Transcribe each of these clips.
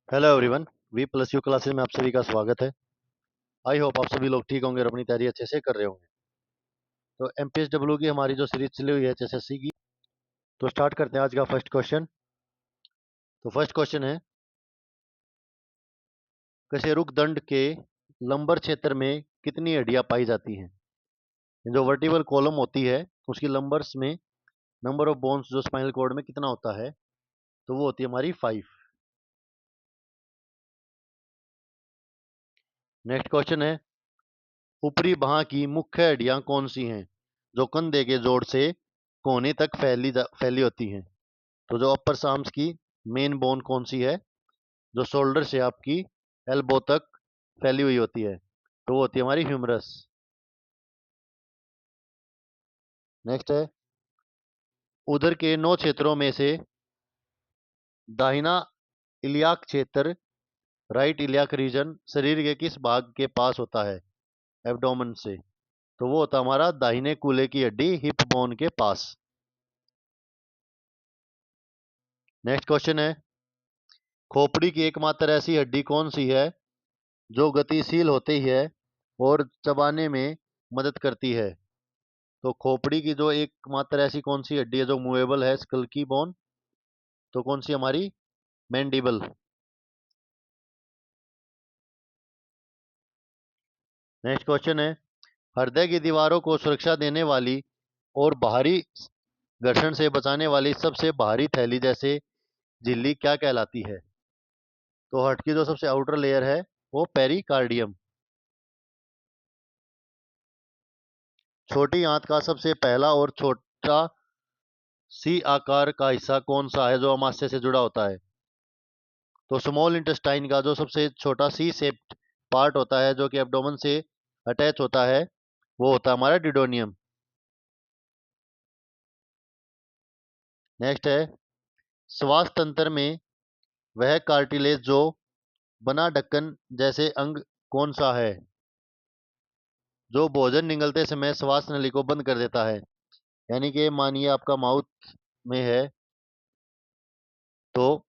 Hello everyone. We plus you classes में आप सभी का स्वागत है। आई होप आप सभी लोग ठीक होंगे और अपनी तैयारी अच्छे से कर रहे होंगे। तो एमपीएसडब्ल्यू की हमारी जो सीरीज चली हुई है एचएसएससी की, तो स्टार्ट करते हैं आज का फर्स्ट क्वेश्चन। तो फर्स्ट क्वेश्चन है, कशेरुक दंड के लंबर क्षेत्र में कितनी हड्डियां पाई जाती हैं। जो वर्टिबल कॉलम होती है उसकी लंबर्स में नंबर ऑफ बोन्स जो स्पाइनल कॉर्ड में कितना होता है, तो वो होती है हमारी 5। नेक्स्ट क्वेश्चन है, ऊपरी बाह की मुख्य हड्डियां कौन सी हैं जो कंधे के जोड़ से कोहनी तक फैली होती हैं। तो जो अपर आर्म्स की मेन बोन कौन सी है जो शोल्डर से आपकी एल्बो तक फैली हुई होती है, तो वो होती है हमारी ह्यूमरस। नेक्स्ट है, उदर के 9 क्षेत्रों में से दाहिना इलियाक क्षेत्र, राइट इलियाक रीजन शरीर के किस भाग के पास होता है एब्डोमेन से, तो वो होता है हमारा दाहिने कूल्हे की हड्डी हिप बोन के पास। नेक्स्ट क्वेश्चन है, खोपड़ी की एकमात्र ऐसी हड्डी कौन सी है जो गतिशील होती है और चबाने में मदद करती है। तो खोपड़ी की जो एकमात्र ऐसी कौन सी हड्डी है जो मूवेबल है स्कल की बोन, तो कौन सी हमारी मैंडिबल। नेक्स्ट क्वेश्चन है, हृदय की दीवारों को सुरक्षा देने वाली और बाहरी घर्षण से बचाने वाली सबसे बाहरी थैली जैसे झिल्ली क्या कहलाती है। तो हार्ट की जो सबसे आउटर लेयर है वो पेरिकार्डियम। छोटी आंत का सबसे पहला और छोटा सी आकार का हिस्सा कौन सा है जो अमाशय से जुड़ा होता है। तो स्मॉल इंटेस्टाइन का जो सबसे छोटा सी शेप्ड पार्ट होता है जो कि एब्डोमेन से अटैच होता है, वो होता है हमारा डिडोनियम। नेक्स्ट है, श्वास तंत्र में वह कार्टिलेज जो बना ढक्कन जैसे अंग कौन सा है जो भोजन निगलते समय श्वास नली को बंद कर देता है। यानी कि मानिए आपका माउथ में है, तो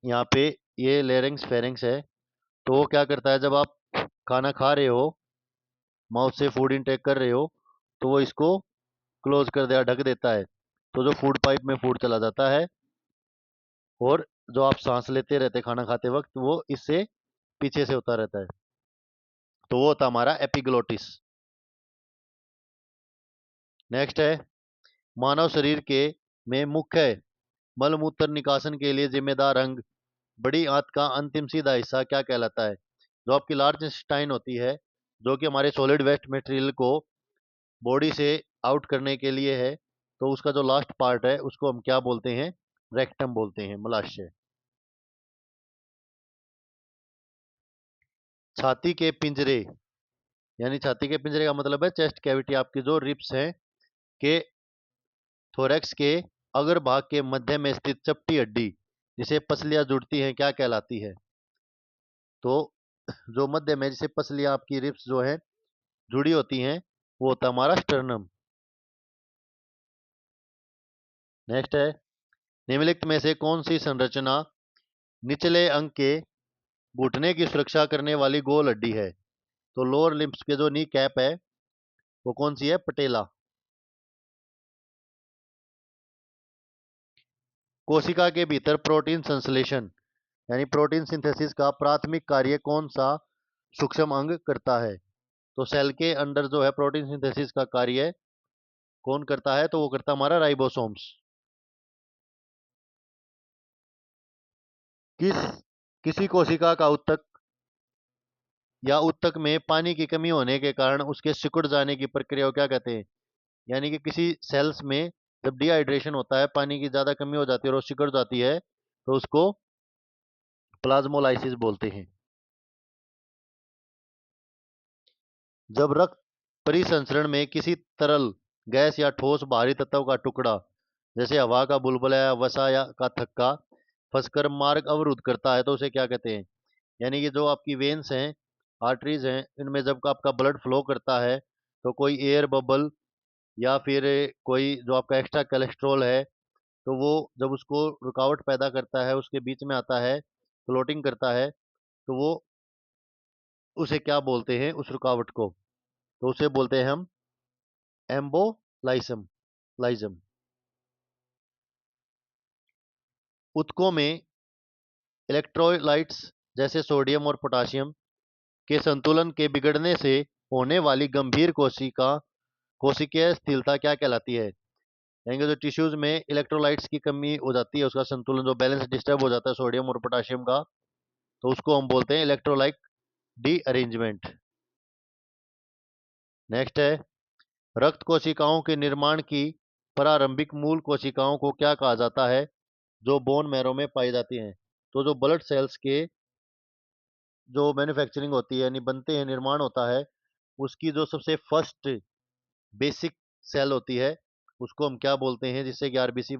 यहाँ पे ये लेरिंग्स फेरिंग्स है, तो वो क्या करता है जब आप खाना खा रहे हो, माउथ से फूड इनटेक कर रहे हो, तो वो इसको क्लोज कर दिया, ढक देता है, तो जो फूड पाइप में फूड चला जाता है और जो आप सांस लेते रहते खाना खाते वक्त वो इससे पीछे से होता रहता है, तो वो होता हमारा एपिग्लोटिस। नेक्स्ट है, मानव शरीर के में मुख्य मलमूत्र निकासन के लिए जिम्मेदार अंग बड़ी आंत का अंतिम सीधा हिस्सा क्या कहलाता है। जो आपकी लार्ज इंटेस्टाइन होती है जो कि हमारे सॉलिड वेस्ट मटेरियल को बॉडी से आउट करने के लिए है, तो उसका जो लास्ट पार्ट है उसको हम क्या बोलते हैं, रेक्टम बोलते हैं, मलाशय। छाती के पिंजरे, यानी छाती के पिंजरे का मतलब है चेस्ट कैविटी, आपकी जो रिब्स हैं के थोरैक्स के अग्र भाग के मध्य में स्थित चपटी हड्डी जिसे पसलियां जुड़ती हैं क्या कहलाती है। तो जो मध्य में जिसे पसलियां आपकी रिब्स जो है जुड़ी होती हैं वो होता है हमारा स्टर्नम। नेक्स्ट है, निम्नलिखित में से कौन सी संरचना निचले अंग के घुटने की सुरक्षा करने वाली गोल हड्डी है। तो लोअर लिम्स के जो नी कैप है वो कौन सी है, पटेला। कोशिका के भीतर प्रोटीन संश्लेषण यानी प्रोटीन सिंथेसिस का प्राथमिक कार्य कौन सा सूक्ष्म अंग करता है। तो सेल के अंदर जो है प्रोटीन सिंथेसिस का कार्य कौन करता है, तो वो करता है हमारा राइबोसोम्स। किस किसी कोशिका का उत्तक या उत्तक में पानी की कमी होने के कारण उसके सिकुड़ जाने की प्रक्रिया को क्या कहते हैं। यानी कि किसी सेल्स में जब डिहाइड्रेशन होता है, पानी की ज्यादा कमी हो जाती है और वो सिकुड़ जाती है, तो उसको प्लाज्मोलाइसिस बोलते हैं। जब रक्त परिसंचरण में किसी तरल गैस या ठोस बाहरी तत्व का टुकड़ा जैसे हवा का बुलबुला या वसा या का थक्का फंसकर मार्ग अवरुद्ध करता है, तो उसे क्या कहते हैं। यानी कि जो आपकी वेन्स हैं, आर्टरीज हैं, इनमें जब आपका ब्लड फ्लो करता है तो कोई एयर बबल या फिर कोई जो आपका एक्स्ट्रा कोलेस्ट्रॉल है, तो वो जब उसको रुकावट पैदा करता है, उसके बीच में आता है, क्लोटिंग करता है तो वो उसे क्या बोलते हैं, उस रुकावट को? तो उसे बोलते हैं हम एम्बोलाइसम लाइजम। ऊतकों में इलेक्ट्रोलाइट्स जैसे सोडियम और पोटाशियम के संतुलन के बिगड़ने से होने वाली गंभीर कोशिकीय स्थिरता क्या कहलाती है? यानी कि जो टिश्यूज में इलेक्ट्रोलाइट्स की कमी हो जाती है, उसका संतुलन, जो बैलेंस डिस्टर्ब हो जाता है सोडियम और पोटाशियम का, तो उसको हम बोलते हैं इलेक्ट्रोलाइट डी अरेंजमेंट। नेक्स्ट है, रक्त कोशिकाओं के निर्माण की प्रारंभिक मूल कोशिकाओं को क्या कहा जाता है, जो बोन मैरो में पाई जाती हैं? तो जो ब्लड सेल्स के जो मैन्युफैक्चरिंग होती है, यानी बनते हैं, निर्माण होता है, उसकी जो सबसे फर्स्ट बेसिक सेल होती है, उसको हम क्या बोलते हैं? जिससे कि आरबीसी,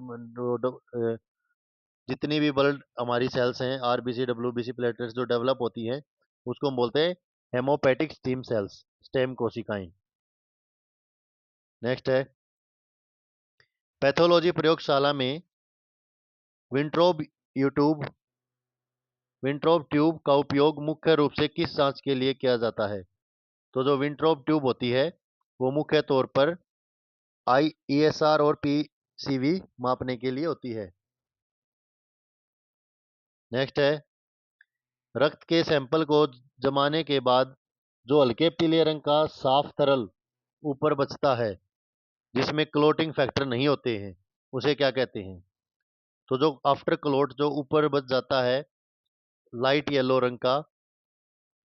जितनी भी ब्लड हमारी सेल्स हैं, आरबीसी, डब्ल्यूबीसी, प्लेटलेट्स जो डेवलप होती हैं, उसको हम बोलते हैं हेमोपेटिक स्टीम सेल्स, स्टेम कोशिकाएं। नेक्स्ट है, पैथोलॉजी प्रयोगशाला में विंट्रोब यूट्यूब विंट्रोब ट्यूब का उपयोग मुख्य रूप से किस जांच के लिए किया जाता है? तो जो विंट्रोब ट्यूब होती है, वो मुख्य तौर पर ईएसआर और पीसीवी मापने के लिए होती है। नेक्स्ट है, रक्त के सैंपल को जमाने के बाद जो हल्के पीले रंग का साफ तरल ऊपर बचता है, जिसमें क्लोटिंग फैक्टर नहीं होते हैं, उसे क्या कहते हैं? तो जो आफ्टर क्लोट जो ऊपर बच जाता है, लाइट येलो रंग का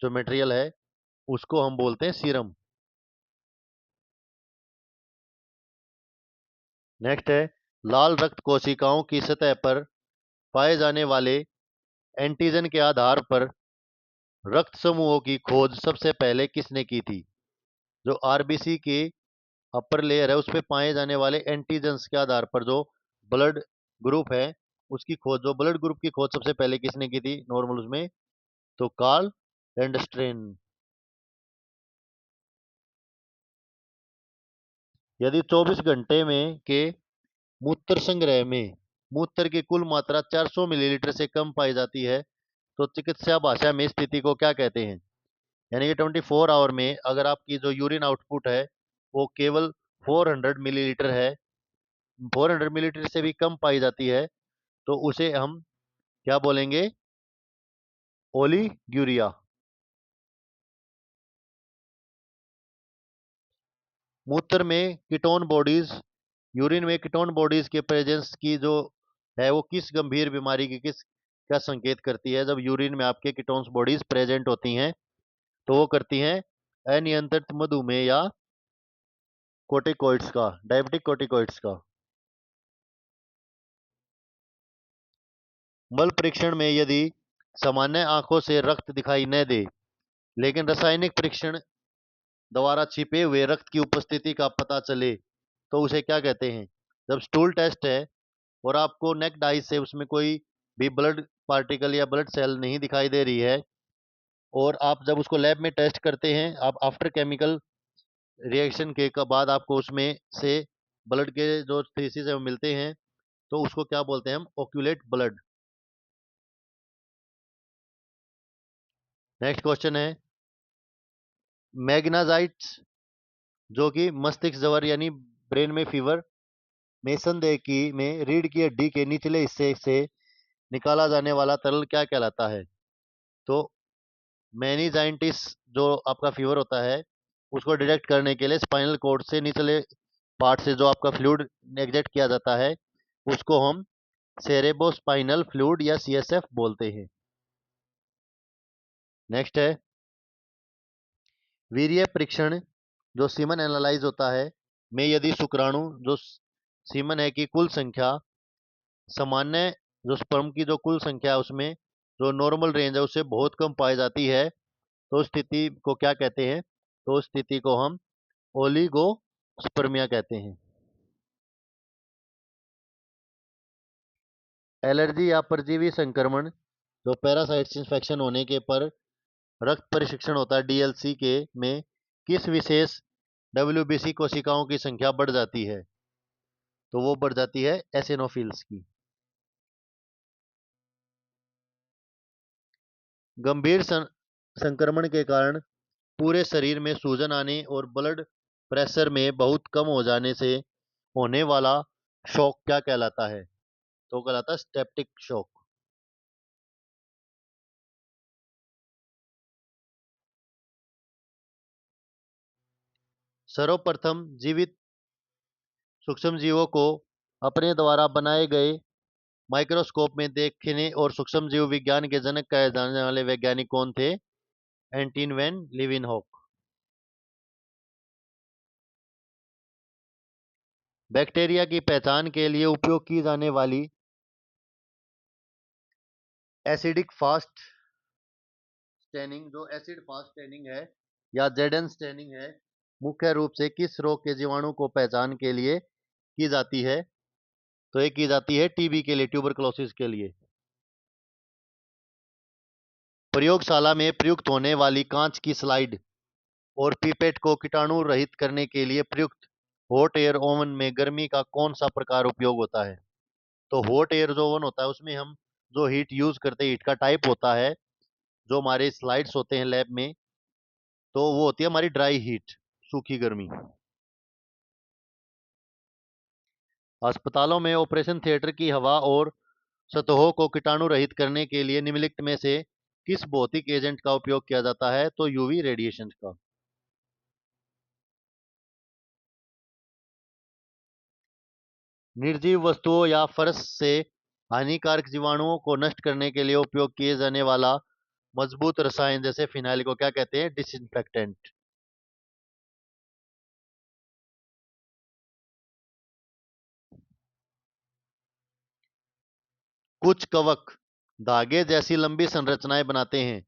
जो मटेरियल है, उसको हम बोलते हैं सीरम। नेक्स्ट है, लाल रक्त कोशिकाओं की सतह पर पाए जाने वाले एंटीजन के आधार पर रक्त समूहों की खोज सबसे पहले किसने की थी? जो आरबीसी के अपर लेयर है, उस पे पाए जाने वाले एंटीजेंस के आधार पर जो ब्लड ग्रुप है, उसकी खोज, जो ब्लड ग्रुप की खोज सबसे पहले किसने की थी नॉर्मल उसमें? तो कार्ल लैंडस्ट्रेन। यदि 24 घंटे में के मूत्र संग्रह में मूत्र की कुल मात्रा 400 मिलीलीटर से कम पाई जाती है, तो चिकित्सा भाषा में स्थिति को क्या कहते हैं? यानी कि 24 आवर में अगर आपकी जो यूरिन आउटपुट है वो केवल 400 मिलीलीटर है, 400 मिलीलीटर से भी कम पाई जाती है, तो उसे हम क्या बोलेंगे? ओलीग्यूरिया। मूत्र में कीटोन बॉडीज, यूरिन में कीटोन बॉडीज के प्रेजेंस की जो है, वो किस गंभीर बीमारी की, किस क्या संकेत करती है? जब यूरिन में आपके कीटोन्स बॉडीज प्रेजेंट होती हैं, तो वो करती हैं अनियंत्रित मधुमेह या कोर्टिकोइड्स का, डायबिटिक कोर्टिकोइड्स का। मल परीक्षण में यदि सामान्य आंखों से रक्त दिखाई न दे, लेकिन रासायनिक परीक्षण द्वारा छिपे हुए रक्त की उपस्थिति का पता चले, तो उसे क्या कहते हैं? जब स्टूल टेस्ट है और आपको नेक्ड आई से उसमें कोई भी ब्लड पार्टिकल या ब्लड सेल नहीं दिखाई दे रही है, और आप जब उसको लैब में टेस्ट करते हैं, आप आफ्टर केमिकल रिएक्शन के बाद आपको उसमें से ब्लड के जो थीसिस है वो मिलते हैं, तो उसको क्या बोलते हैं? हम ओक्यूलेट ब्लड। नेक्स्ट क्वेश्चन है, मैग्नाजाइट्स जो कि मस्तिष्क ज्वर यानी ब्रेन में फीवर में संदेह की में रीढ़ की हड्डी के निचले हिस्से से निकाला जाने वाला तरल क्या कहलाता है? तो मेनिजाइटिस जो आपका फीवर होता है, उसको डिटेक्ट करने के लिए स्पाइनल कोड से निचले पार्ट से जो आपका फ्लूइड एग्जैक्ट किया जाता है, उसको हम सेरेब्रोस्पाइनल फ्लूइड या सीएसएफ बोलते हैं। नेक्स्ट है, वीर्य परीक्षण जो सीमन एनालाइज होता है, में यदि शुक्राणु जो सीमन है की कुल संख्या सामान्य जो स्पर्म की जो कुल संख्या है उसमें जो नॉर्मल रेंज है उससे बहुत कम पाई जाती है, तो उस स्थिति को क्या कहते हैं? तो उस स्थिति को हम ओलिगोस्पर्मिया कहते हैं। एलर्जी या परजीवी संक्रमण जो पैरासाइट्स इंफेक्शन होने के पर रक्त परीक्षण होता है डीएलसी के में किस विशेष डब्ल्यूबीसी कोशिकाओं की संख्या बढ़ जाती है? तो वो बढ़ जाती है एसिनोफिल्स की। गंभीर संक्रमण के कारण पूरे शरीर में सूजन आने और ब्लड प्रेशर में बहुत कम हो जाने से होने वाला शॉक क्या कहलाता है? तो कहलाता है स्टेप्टिक शॉक। सर्वप्रथम जीवित सूक्ष्मजीवों को अपने द्वारा बनाए गए माइक्रोस्कोप में देखने और सूक्ष्मजीव विज्ञान के जनक कहे जाने वाले वैज्ञानिक कौन थे? एंटन वैन लीeuwenhoek। बैक्टीरिया की पहचान के लिए उपयोग की जाने वाली एसिडिक फास्ट स्टेनिंग, जो एसिड फास्ट स्टेनिंग है या जेडन स्टेनिंग है, मुख्य रूप से किस रोग के जीवाणु को पहचान के लिए की जाती है? तो ये की जाती है टीबी के लिए, ट्यूबरकुलोसिस के लिए। प्रयोगशाला में प्रयुक्त होने वाली कांच की स्लाइड और पिपेट को कीटाणु रहित करने के लिए प्रयुक्त हॉट एयर ओवन में गर्मी का कौन सा प्रकार उपयोग होता है? तो हॉट एयर जो ओवन होता है उसमें हम जो हीट यूज करते हैं, हीट का टाइप होता है, जो हमारे स्लाइड्स होते हैं लैब में, तो वो होती है हमारी ड्राई हीट, सूखी गर्मी। अस्पतालों में ऑपरेशन थिएटर की हवा और सतहों को कीटाणु रहित करने के लिए निम्नलिखित में से किस भौतिक एजेंट का उपयोग किया जाता है? तो यूवी रेडिएशन का। निर्जीव वस्तुओं या फर्श से हानिकारक जीवाणुओं को नष्ट करने के लिए उपयोग किए जाने वाला मजबूत रसायन जैसे फिनाइल को क्या कहते हैं? डिसइंफेक्टेंट। कुछ कवक धागे जैसी लंबी संरचनाएं बनाते हैं।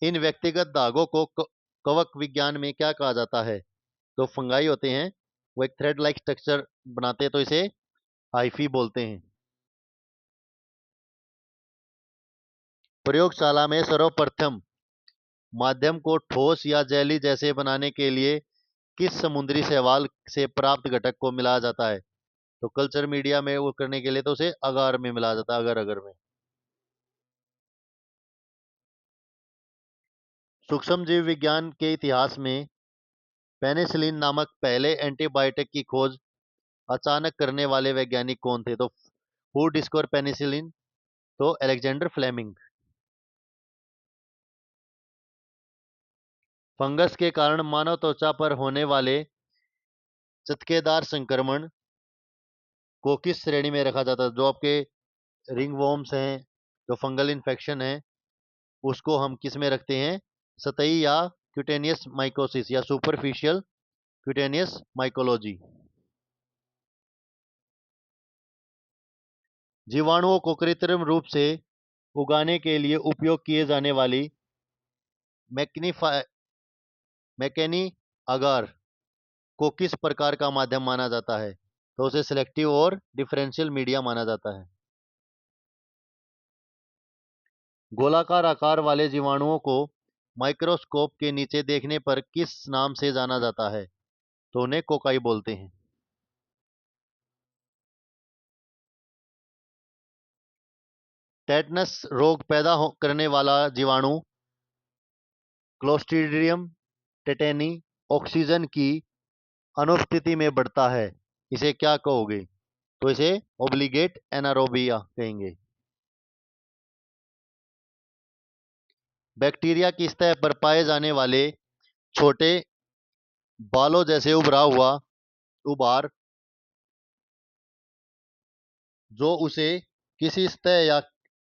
इन व्यक्तिगत धागों को कवक विज्ञान में क्या कहा जाता है? तो फंगाई होते हैं, वो एक थ्रेड लाइक स्ट्रक्चर बनाते हैं, तो इसे हाइफी बोलते हैं। प्रयोगशाला में सर्वप्रथम माध्यम को ठोस या जेली जैसे बनाने के लिए किस समुद्री शैवाल से प्राप्त घटक को मिलाया जाता है? तो कल्चर मीडिया में वो करने के लिए तो उसे अगार में मिलाया जाता है, अगर अगर में। सूक्ष्म जीव विज्ञान के इतिहास में पेनिसिलिन नामक पहले एंटीबायोटिक की खोज अचानक करने वाले वैज्ञानिक कौन थे? तो हु डिस्कवर पेनिसिलिन? तो अलेक्जेंडर फ्लेमिंग। फंगस के कारण मानव त्वचा पर होने वाले चटकेदार संक्रमण को किस श्रेणी में रखा जाता है? जो आपके रिंग वॉर्म्स हैं, जो फंगल इन्फेक्शन है, उसको हम किस में रखते हैं? सतही या क्यूटेनियस माइकोसिस या सुपरफिशियल क्यूटेनियस माइकोलॉजी। जीवाणुओं को कृत्रिम रूप से उगाने के लिए उपयोग किए जाने वाली मैकनीफा मैकेनी अगार को किस प्रकार का माध्यम माना जाता है? तो उसे सिलेक्टिव और डिफरेंशियल मीडिया माना जाता है। गोलाकार आकार वाले जीवाणुओं को माइक्रोस्कोप के नीचे देखने पर किस नाम से जाना जाता है? तो उन्हें कोकाई बोलते हैं। टेटनस रोग पैदा करने वाला जीवाणु क्लोस्ट्रीडियम टेटेनी ऑक्सीजन की अनुपस्थिति में बढ़ता है, इसे क्या कहोगे? तो इसे ओब्लिगेट एनारोबिया कहेंगे। बैक्टीरिया की सतह पर पाए जाने वाले छोटे बालों जैसे उभरा हुआ उभार जो उसे किसी सतह या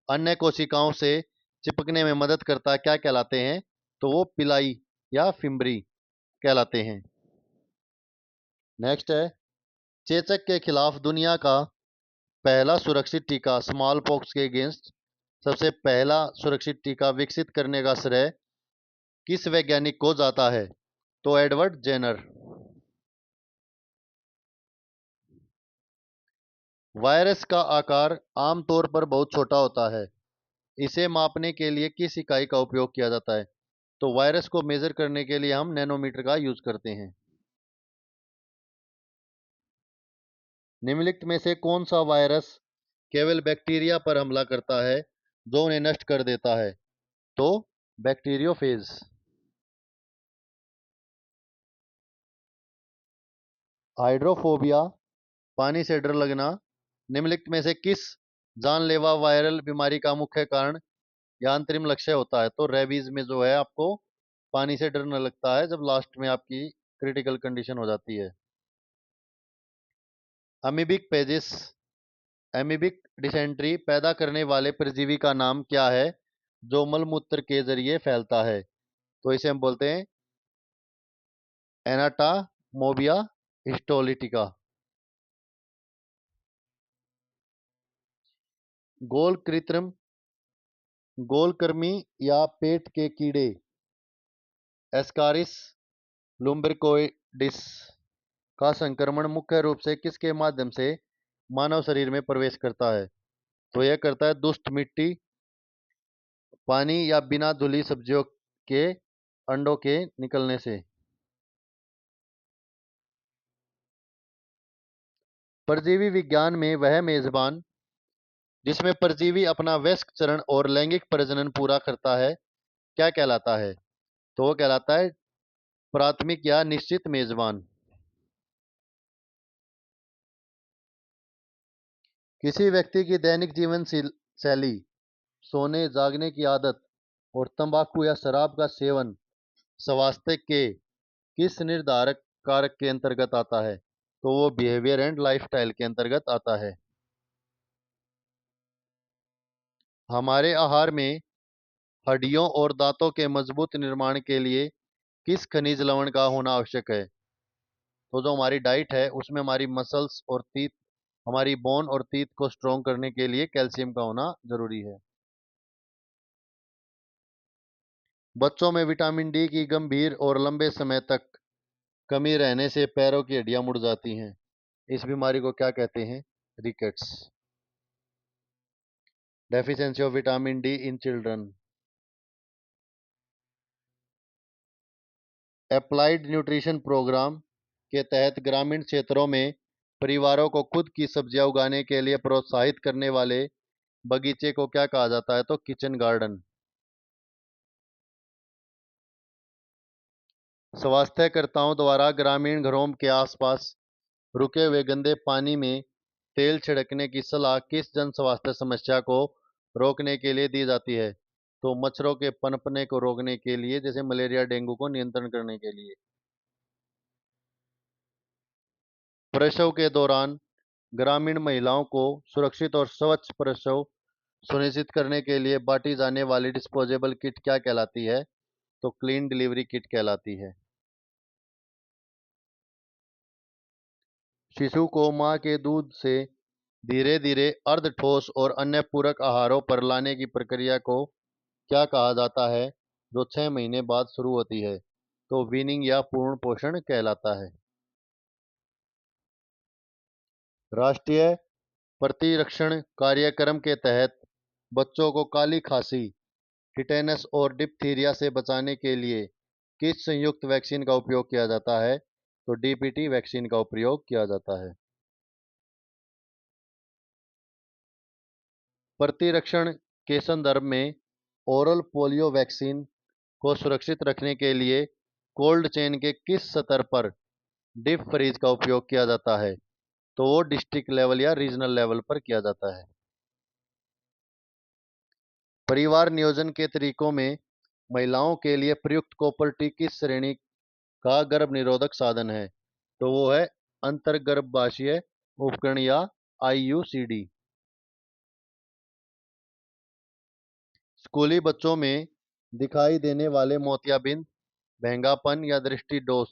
अन्य कोशिकाओं से चिपकने में मदद करता है, क्या कहलाते हैं? तो वो पिलाई या फिम्बरी कहलाते हैं। नेक्स्ट है, चेचक के खिलाफ दुनिया का पहला सुरक्षित टीका स्मॉल पॉक्स के अगेंस्ट सबसे पहला सुरक्षित टीका विकसित करने का श्रेय किस वैज्ञानिक को जाता है? तो एडवर्ड जेनर। वायरस का आकार आमतौर पर बहुत छोटा होता है, इसे मापने के लिए किस इकाई का उपयोग किया जाता है? तो वायरस को मेजर करने के लिए हम नैनोमीटर का यूज करते हैं। निम्नलिखित में से कौन सा वायरस केवल बैक्टीरिया पर हमला करता है जो उन्हें नष्ट कर देता है? तो बैक्टीरियोफेज। हाइड्रोफोबिया, पानी से डर लगना, निम्नलिखित में से किस जानलेवा वायरल बीमारी का मुख्य कारण या अंतरिम लक्ष्य होता है? तो रेबीज में जो है आपको पानी से डरने लगता है जब लास्ट में आपकी क्रिटिकल कंडीशन हो जाती है। अमीबिक पेजिस, एमीबिक डिसेंट्री पैदा करने वाले परजीवी का नाम क्या है जो मलमूत्र के जरिए फैलता है? तो इसे हम बोलते हैं एनाटामोबिया हिस्टोलिटिका। गोल कृत्रिम गोलकृमि या पेट के कीड़े एस्कारिस लुम्ब्रिकोइडिस का संक्रमण मुख्य रूप से किसके माध्यम से मानव शरीर में प्रवेश करता है? तो यह करता है दुष्ट मिट्टी, पानी या बिना धुली सब्जियों के अंडों के निकलने से। परजीवी विज्ञान में वह मेजबान जिसमें परजीवी अपना वयस्क चरण और लैंगिक प्रजनन पूरा करता है क्या कहलाता है? तो वो कहलाता है प्राथमिक या निश्चित मेजबान। किसी व्यक्ति की दैनिक जीवन शैली, सोने जागने की आदत और तंबाकू या शराब का सेवन स्वास्थ्य के किस निर्धारक कारक के अंतर्गत आता है? तो वो बिहेवियर एंड लाइफस्टाइल के अंतर्गत आता है। हमारे आहार में हड्डियों और दांतों के मजबूत निर्माण के लिए किस खनिज लवण का होना आवश्यक है? तो जो हमारी डाइट है उसमें हमारी मसल्स और टीथ, हमारी बोन और टीथ को स्ट्रॉन्ग करने के लिए कैल्शियम का होना जरूरी है। बच्चों में विटामिन डी की गंभीर और लंबे समय तक कमी रहने से पैरों की हड्डियां मुड़ जाती हैं। इस बीमारी को क्या कहते हैं? Rickets. Deficiency of vitamin D in children. Applied nutrition programme के तहत ग्रामीण क्षेत्रों में परिवारों को खुद की सब्जियां उगाने के लिए प्रोत्साहित करने वाले बगीचे को क्या कहा जाता है? तो किचन गार्डन। स्वास्थ्यकर्ताओं द्वारा ग्रामीण घरों के आसपास रुके हुए गंदे पानी में तेल छिड़कने की सलाह किस जन स्वास्थ्य समस्या को रोकने के लिए दी जाती है? तो मच्छरों के पनपने को रोकने के लिए, जैसे मलेरिया डेंगू को नियंत्रण करने के लिए। प्रसव के दौरान ग्रामीण महिलाओं को सुरक्षित और स्वच्छ प्रसव सुनिश्चित करने के लिए बांटी जाने वाली डिस्पोजेबल किट क्या कहलाती है? तो क्लीन डिलीवरी किट कहलाती है। शिशु को मां के दूध से धीरे धीरे अर्ध ठोस और अन्य पूरक आहारों पर लाने की प्रक्रिया को क्या कहा जाता है जो 6 महीने बाद शुरू होती है? तो वीनिंग या पूर्ण पोषण कहलाता है। राष्ट्रीय प्रतिरक्षण कार्यक्रम के तहत बच्चों को काली खांसी, टिटेनस और डिप्थीरिया से बचाने के लिए किस संयुक्त वैक्सीन का उपयोग किया जाता है? तो डीपीटी वैक्सीन का उपयोग किया जाता है। प्रतिरक्षण के संदर्भ में ओरल पोलियो वैक्सीन को सुरक्षित रखने के लिए कोल्ड चेन के किस स्तर पर डीप फ्रीज का उपयोग किया जाता है? तो वो डिस्ट्रिक्ट लेवल या रीजनल लेवल पर किया जाता है। परिवार नियोजन के तरीकों में महिलाओं के लिए प्रयुक्त कॉपर टी किस श्रेणी का गर्भ निरोधक साधन है? तो वो है अंतर्गर्भाशय उपकरण या आईयूसीडी। स्कूली बच्चों में दिखाई देने वाले मोतियाबिंद, महंगापन या दृष्टि दोष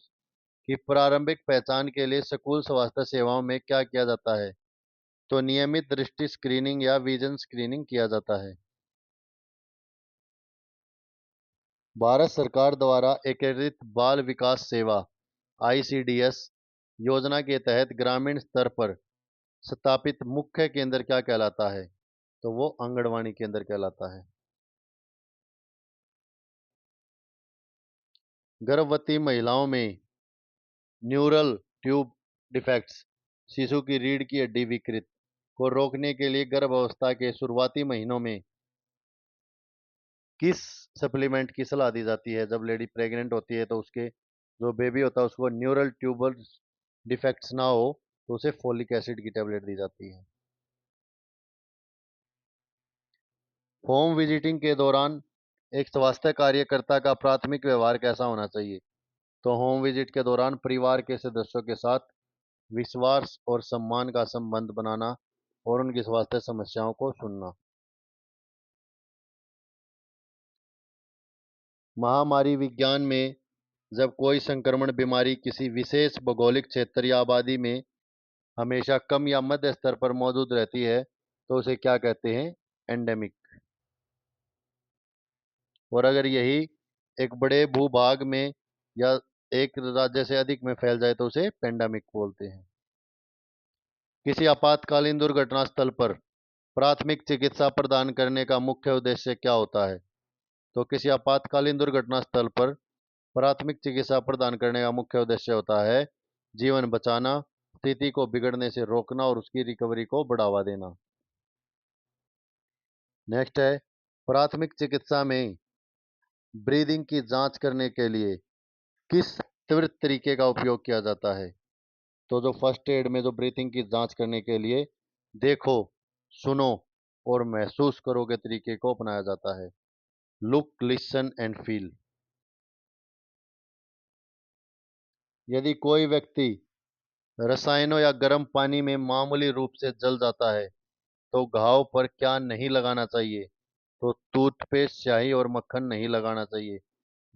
की प्रारंभिक पहचान के लिए स्कूल स्वास्थ्य सेवाओं में क्या किया जाता है? तो नियमित दृष्टि स्क्रीनिंग या विजन स्क्रीनिंग किया जाता है। भारत सरकार द्वारा एकीकृत बाल विकास सेवा आईसीडीएस योजना के तहत ग्रामीण स्तर पर स्थापित मुख्य केंद्र क्या कहलाता है? तो वो आंगनवाड़ी केंद्र कहलाता है। गर्भवती महिलाओं में न्यूरल ट्यूब डिफेक्ट्स, शिशु की रीढ़ की हड्डी विकृत को रोकने के लिए गर्भावस्था के शुरुआती महीनों में किस सप्लीमेंट की सलाह दी जाती है जब लेडी प्रेग्नेंट होती है, तो उसके जो बेबी होता है उसको न्यूरल ट्यूबर डिफेक्ट्स ना हो, तो उसे फोलिक एसिड की टेबलेट दी जाती है। होम विजिटिंग के दौरान एक स्वास्थ्य कार्यकर्ता का प्राथमिक व्यवहार कैसा होना चाहिए? तो होम विजिट के दौरान परिवार के सदस्यों के साथ विश्वास और सम्मान का संबंध बनाना और उनकी स्वास्थ्य समस्याओं को सुनना। महामारी विज्ञान में जब कोई संक्रमण बीमारी किसी विशेष भौगोलिक क्षेत्र या आबादी में हमेशा कम या मध्य स्तर पर मौजूद रहती है, तो उसे क्या कहते हैं? एंडेमिक। और अगर यही एक बड़े भूभाग में या एक राज्य से अधिक में फैल जाए, तो उसे पेंडेमिक बोलते हैं। किसी आपातकालीन दुर्घटना स्थल पर प्राथमिक चिकित्सा प्रदान करने का मुख्य उद्देश्य क्या होता है? तो किसी आपातकालीन दुर्घटना स्थल पर प्राथमिक चिकित्सा प्रदान करने का मुख्य उद्देश्य होता है जीवन बचाना, स्थिति को बिगड़ने से रोकना और उसकी रिकवरी को बढ़ावा देना। नेक्स्ट है, प्राथमिक चिकित्सा में ब्रीदिंग की जांच करने के लिए किस त्वरित तरीके का उपयोग किया जाता है? तो जो फर्स्ट एड में जो ब्रीथिंग की जांच करने के लिए देखो, सुनो और महसूस करो के तरीके को अपनाया जाता है। Look, listen and feel. यदि कोई व्यक्ति रसायनों या गर्म पानी में मामूली रूप से जल जाता है, तो घाव पर क्या नहीं लगाना चाहिए? तो टूथपेस्ट, स्याही और मक्खन नहीं लगाना चाहिए।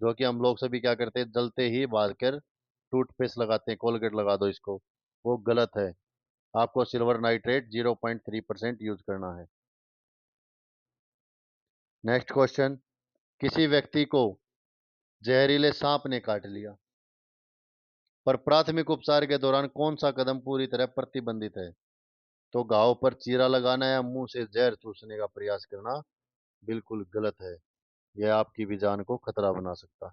जो कि हम लोग सभी क्या करते हैं, जलते ही भाग कर टूथपेस्ट लगाते हैं, कोलगेट लगा दो इसको, वो गलत है। आपको सिल्वर नाइट्रेट 0.3% यूज करना है। नेक्स्ट क्वेश्चन, किसी व्यक्ति को जहरीले सांप ने काट लिया, पर प्राथमिक उपचार के दौरान कौन सा कदम पूरी तरह प्रतिबंधित है? तो घाव पर चीरा लगाना या मुंह से जहर चूसने का प्रयास करना बिल्कुल गलत है। यह आपकी भी जान को खतरा बना सकता है।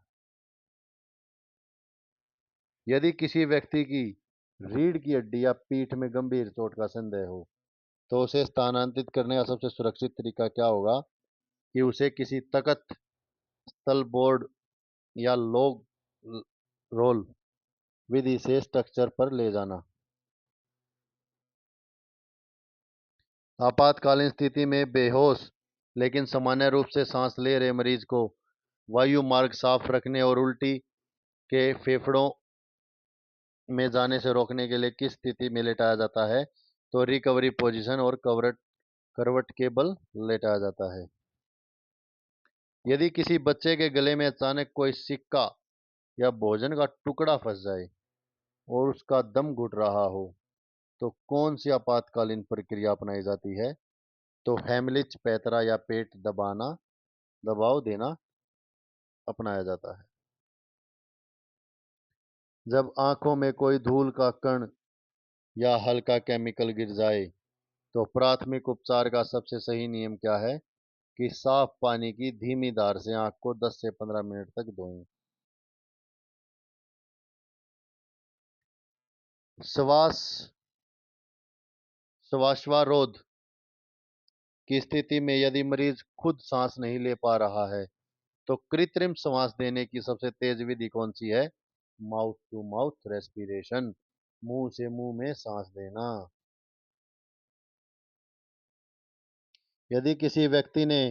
यदि किसी व्यक्ति की रीढ़ की हड्डी या पीठ में गंभीर चोट का संदेह हो, तो उसे स्थानांतरित करने का सबसे सुरक्षित तरीका क्या होगा? कि उसे किसी तख्त, स्थल बोर्ड या लॉग रोल विधि से स्ट्रक्चर पर ले जाना। आपातकालीन स्थिति में बेहोश लेकिन सामान्य रूप से सांस ले रहे मरीज को वायु मार्ग साफ रखने और उल्टी के फेफड़ों में जाने से रोकने के लिए किस स्थिति में लेटाया जाता है? तो रिकवरी पोजीशन और करवट के बल लेटाया जाता है। यदि किसी बच्चे के गले में अचानक कोई सिक्का या भोजन का टुकड़ा फंस जाए और उसका दम घुट रहा हो, तो कौन सी आपातकालीन प्रक्रिया अपनाई जाती है? तो हेमलिच, पैतरा या पेट दबाना, दबाव देना अपनाया जाता है। जब आंखों में कोई धूल का कण या हल्का केमिकल गिर जाए, तो प्राथमिक उपचार का सबसे सही नियम क्या है? कि साफ पानी की धीमी धार से आंख को 10 से 15 मिनट तक धोएं। श्वास श्वासरोध की स्थिति में यदि मरीज खुद सांस नहीं ले पा रहा है, तो कृत्रिम सांस देने की सबसे तेज विधि कौन सी है? माउथ टू माउथ रेस्पिरेशन, मुंह से मुंह में सांस देना। यदि किसी व्यक्ति ने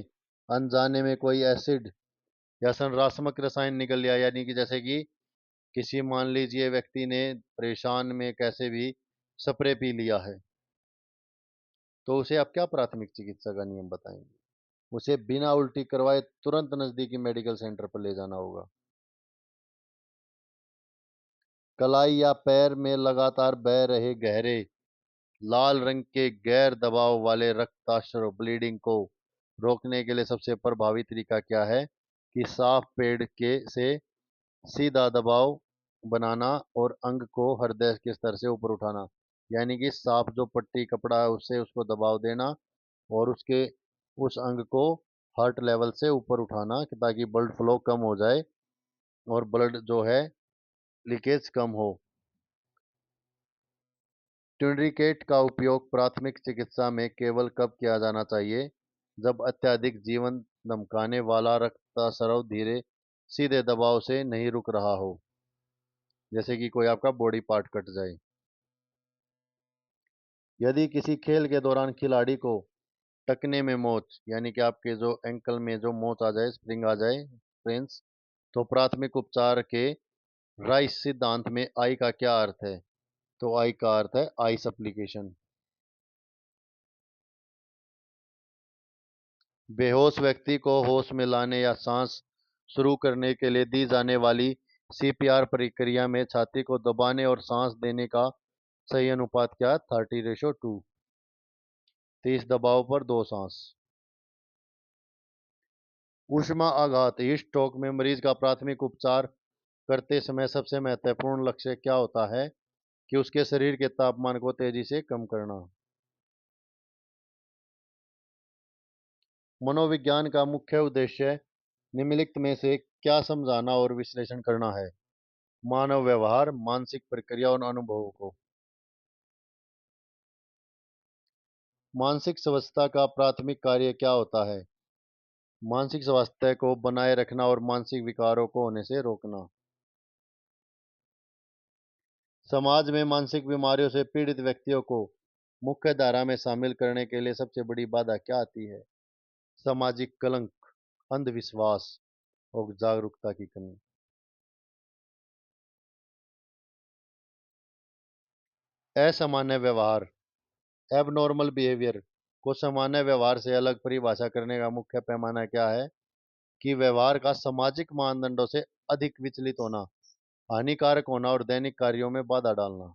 अनजाने में कोई एसिड या संरासमक रसायन निकल लिया, यानी कि जैसे कि किसी मान लीजिए व्यक्ति ने परेशान में कैसे भी स्प्रे पी लिया है, तो उसे आप क्या प्राथमिक चिकित्सा का नियम बताएंगे? उसे बिना उल्टी करवाए तुरंत नजदीकी मेडिकल सेंटर पर ले जाना होगा। कलाई या पैर में लगातार बह रहे गहरे लाल रंग के गैर दबाव वाले रक्ताश्र ब्लीडिंग को रोकने के लिए सबसे प्रभावी तरीका क्या है? कि साफ पेड़ के से सीधा दबाव बनाना और अंग को हृदय के स्तर से ऊपर उठाना, यानी कि साफ जो पट्टी कपड़ा है उससे उसको दबाव देना और उसके उस अंग को हार्ट लेवल से ऊपर उठाना, कि ताकि ब्लड फ्लो कम हो जाए और ब्लड जो है लीकेज कम हो। ट्यूनिकेट का उपयोग प्राथमिक चिकित्सा में केवल कब किया जाना चाहिए? जब अत्यधिक जीवन धमकाने वाला रक्तस्राव धीरे सीधे दबाव से नहीं रुक रहा हो, जैसे कि कोई आपका बॉडी पार्ट कट जाए। यदि किसी खेल के दौरान खिलाड़ी को टखने में मोच, यानी कि आपके जो एंकल में जो मोच आ जाए, स्प्रिंग आ जाए, फ्रेंड्स, तो प्राथमिक उपचार के राइस सिद्धांत में आई का क्या अर्थ है? तो आई का अर्थ है आइस एप्लीकेशन। बेहोश व्यक्ति को होश में लाने या सांस शुरू करने के लिए दी जाने वाली सीपीआर प्रक्रिया में छाती को दबाने और सांस देने का सही अनुपात क्या है? 30:2। 30 दबाव पर 2 सांस। ऊष्मा आघात स्ट्रोक में मरीज का प्राथमिक उपचार करते समय सबसे महत्वपूर्ण लक्ष्य क्या होता है? कि उसके शरीर के तापमान को तेजी से कम करना। मनोविज्ञान का मुख्य उद्देश्य निम्नलिखित में से क्या समझाना और विश्लेषण करना है? मानव व्यवहार, मानसिक प्रक्रिया और अनुभवों को। मानसिक स्वास्थ्य का प्राथमिक कार्य क्या होता है? मानसिक स्वास्थ्य को बनाए रखना और मानसिक विकारों को होने से रोकना। समाज में मानसिक बीमारियों से पीड़ित व्यक्तियों को मुख्य धारा में शामिल करने के लिए सबसे बड़ी बाधा क्या आती है? सामाजिक कलंक, अंधविश्वास और जागरूकता की कमी। असामान्य व्यवहार, एबनॉर्मल बिहेवियर को सामान्य व्यवहार से अलग परिभाषा करने का मुख्य पैमाना क्या है? कि व्यवहार का सामाजिक मानदंडों से अधिक विचलित होना, हानिकारक होना और दैनिक कार्यों में बाधा डालना।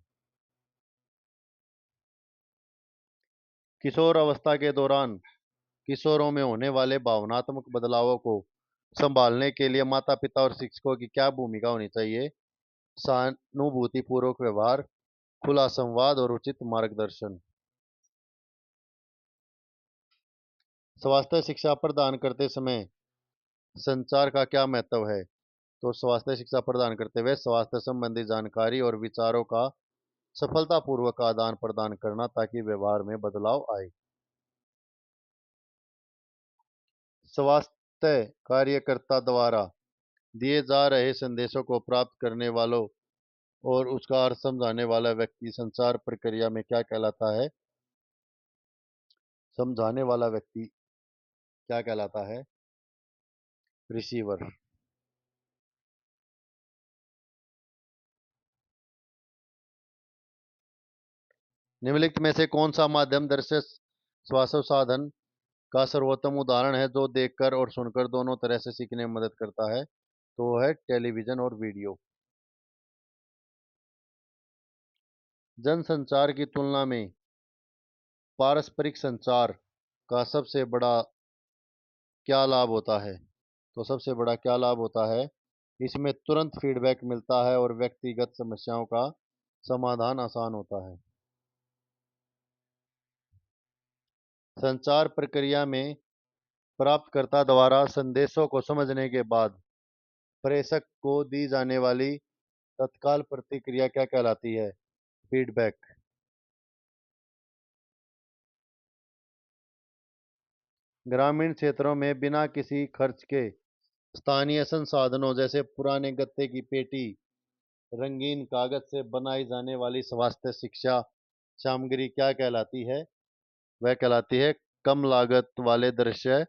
किशोर अवस्था के दौरान किशोरों में होने वाले भावनात्मक बदलावों को संभालने के लिए माता पिता और शिक्षकों की क्या भूमिका होनी चाहिए? सहानुभूतिपूर्वक व्यवहार, खुला संवाद और उचित मार्गदर्शन। स्वास्थ्य शिक्षा प्रदान करते समय संचार का क्या महत्व है? तो स्वास्थ्य शिक्षा प्रदान करते हुए स्वास्थ्य संबंधी जानकारी और विचारों का सफलतापूर्वक आदान प्रदान करना ताकि व्यवहार में बदलाव आए। स्वास्थ्य कार्यकर्ता द्वारा दिए जा रहे संदेशों को प्राप्त करने वालों और उसका अर्थ समझाने वाला व्यक्ति संचार प्रक्रिया में क्या कहलाता है? समझाने वाला व्यक्ति क्या कहलाता है? रिसीवर। निम्नलिखित में से कौन सा माध्यम दृश्य श्वासोच्छ्वास साधन का सर्वोत्तम उदाहरण है जो देखकर और सुनकर दोनों तरह से सीखने में मदद करता है? तो वो है टेलीविजन और वीडियो। जनसंचार की तुलना में पारस्परिक संचार का सबसे बड़ा क्या लाभ होता है? तो सबसे बड़ा क्या लाभ होता है? इसमें तुरंत फीडबैक मिलता है और व्यक्तिगत समस्याओं का समाधान आसान होता है। संचार प्रक्रिया में प्राप्तकर्ता द्वारा संदेशों को समझने के बाद प्रेषक को दी जाने वाली तत्काल प्रतिक्रिया क्या कहलाती है? फीडबैक। ग्रामीण क्षेत्रों में बिना किसी खर्च के स्थानीय संसाधनों जैसे पुराने गत्ते की पेटी, रंगीन कागज से बनाई जाने वाली स्वास्थ्य शिक्षा सामग्री क्या कहलाती है? वह कहलाती है कम लागत वाले दृश्य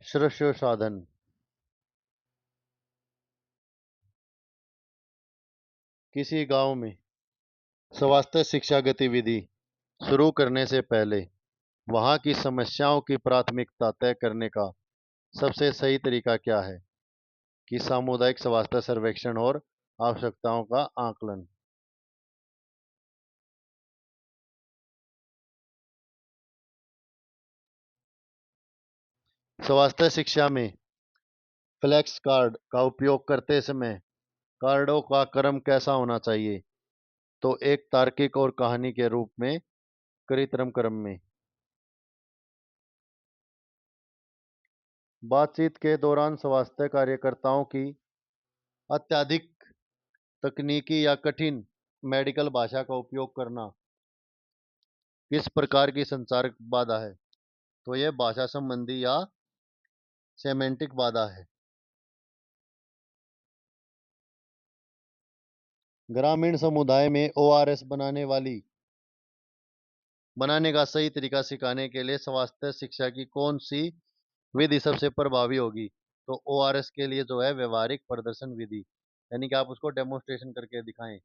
श्रव्य साधन। किसी गांव में स्वास्थ्य शिक्षा गतिविधि शुरू करने से पहले वहां की समस्याओं की प्राथमिकता तय करने का सबसे सही तरीका क्या है? कि सामुदायिक स्वास्थ्य सर्वेक्षण और आवश्यकताओं का आकलन। स्वास्थ्य शिक्षा में फ्लैक्स कार्ड का उपयोग करते समय कार्डों का क्रम कैसा होना चाहिए? तो एक तार्किक और कहानी के रूप में क्रम क्रम में। बातचीत के दौरान स्वास्थ्य कार्यकर्ताओं की अत्यधिक तकनीकी या कठिन मेडिकल भाषा का उपयोग करना किस प्रकार की संचार बाधा है? तो यह भाषा संबंधी या सेमेंटिक बाधा है। ग्रामीण समुदाय में ओआरएस बनाने का सही तरीका सिखाने के लिए स्वास्थ्य शिक्षा की कौन सी विधि सबसे प्रभावी होगी? तो ओआरएस के लिए जो है व्यवहारिक प्रदर्शन विधि, यानी कि आप उसको डेमोन्स्ट्रेशन करके दिखाएं।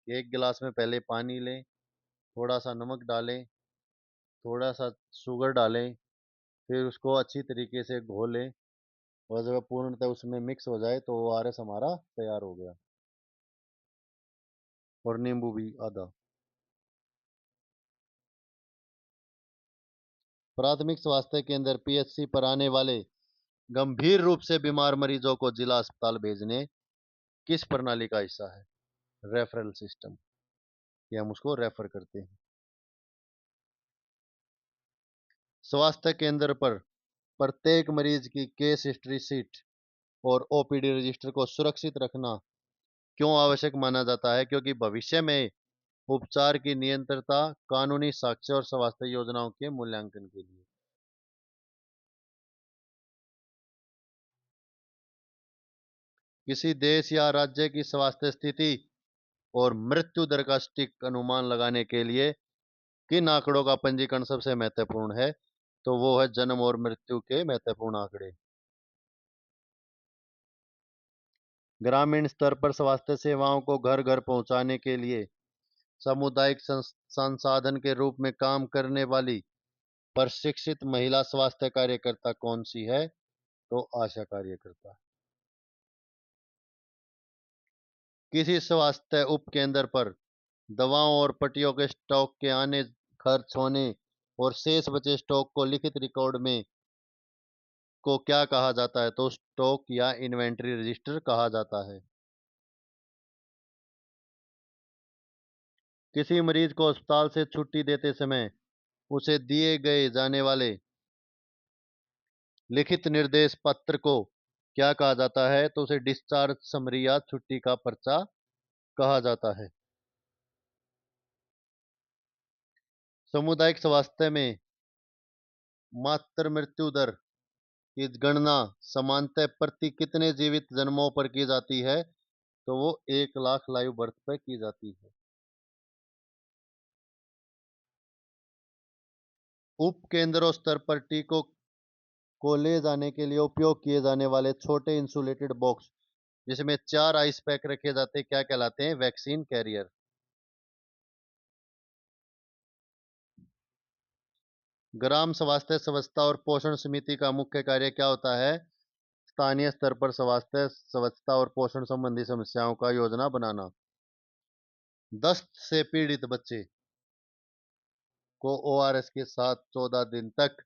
एक गिलास में पहले पानी लें, थोड़ा सा नमक डालें, थोड़ा सा शुगर डालें, फिर उसको अच्छी तरीके से घोलें और जब पूर्णतः उसमें मिक्स हो जाए तो ओआरएस हमारा तैयार हो गया। और नींबू भी आधा। प्राथमिक स्वास्थ्य केंद्र पीएचसी पर आने वाले गंभीर रूप से बीमार मरीजों को जिला अस्पताल भेजने किस प्रणाली का हिस्सा है? रेफरल सिस्टम, ये हम उसको रेफर करते हैं। स्वास्थ्य केंद्र पर प्रत्येक मरीज की केस हिस्ट्री शीट और ओपीडी रजिस्टर को सुरक्षित रखना क्यों आवश्यक माना जाता है? क्योंकि भविष्य में उपचार की निरंतरता, कानूनी साक्ष्य और स्वास्थ्य योजनाओं के मूल्यांकन के लिए। किसी देश या राज्य की स्वास्थ्य स्थिति और मृत्यु दर का सटीक अनुमान लगाने के लिए किन आंकड़ों का पंजीकरण सबसे महत्वपूर्ण है? तो वो है जन्म और मृत्यु के महत्वपूर्ण आंकड़े। ग्रामीण स्तर पर स्वास्थ्य सेवाओं को घर घर पहुंचाने के लिए सामुदायिक संसाधन के रूप में काम करने वाली प्रशिक्षित महिला स्वास्थ्य कार्यकर्ता कौन सी है? तो आशा कार्यकर्ता। किसी स्वास्थ्य उपकेंद्र पर दवाओं और पट्टियों के स्टॉक के आने, खर्च होने और शेष बचे स्टॉक को लिखित रिकॉर्ड में को क्या कहा जाता है? तो स्टॉक या इन्वेंट्री रजिस्टर कहा जाता है। किसी मरीज को अस्पताल से छुट्टी देते समय उसे दिए गए जाने वाले लिखित निर्देश पत्र को क्या कहा जाता है? तो उसे डिस्चार्ज समरी या छुट्टी का पर्चा कहा जाता है। सामुदायिक स्वास्थ्य में मातृ मृत्यु दर की गणना सामान्यतः प्रति कितने जीवित जन्मों पर की जाती है? तो वो 1 लाख लाइव बर्थ पर की जाती है। उपकेंद्रों स्तर पर टीकों को ले जाने के लिए उपयोग किए जाने वाले छोटे इंसुलेटेड बॉक्स जिसमें 4 आइस पैक रखे जाते हैं, क्या कहलाते हैं? Vaccine carrier. ग्राम स्वास्थ्य स्वच्छता और पोषण समिति का मुख्य कार्य क्या होता है? स्थानीय स्तर पर स्वास्थ्य, स्वच्छता और पोषण संबंधी समस्याओं का योजना बनाना। दस्त से पीड़ित बच्चे को ओआरएस के साथ 14 दिन तक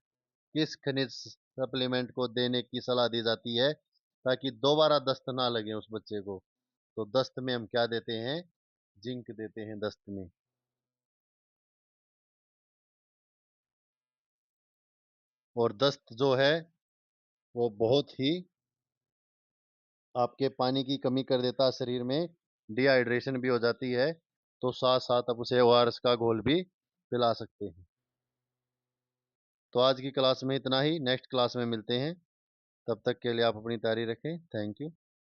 किस खनिज सप्लीमेंट को देने की सलाह दी जाती है ताकि दोबारा दस्त ना लगे उस बच्चे को? तो दस्त में हम क्या देते हैं? जिंक देते हैं दस्त में। और दस्त जो है वो बहुत ही आपके पानी की कमी कर देता है, शरीर में डिहाइड्रेशन भी हो जाती है, तो साथ साथ आप उसे ओआरएस का घोल भी पिला सकते हैं। तो आज की क्लास में इतना ही, नेक्स्ट क्लास में मिलते हैं। तब तक के लिए आप अपनी तैयारी रखें। Thank you.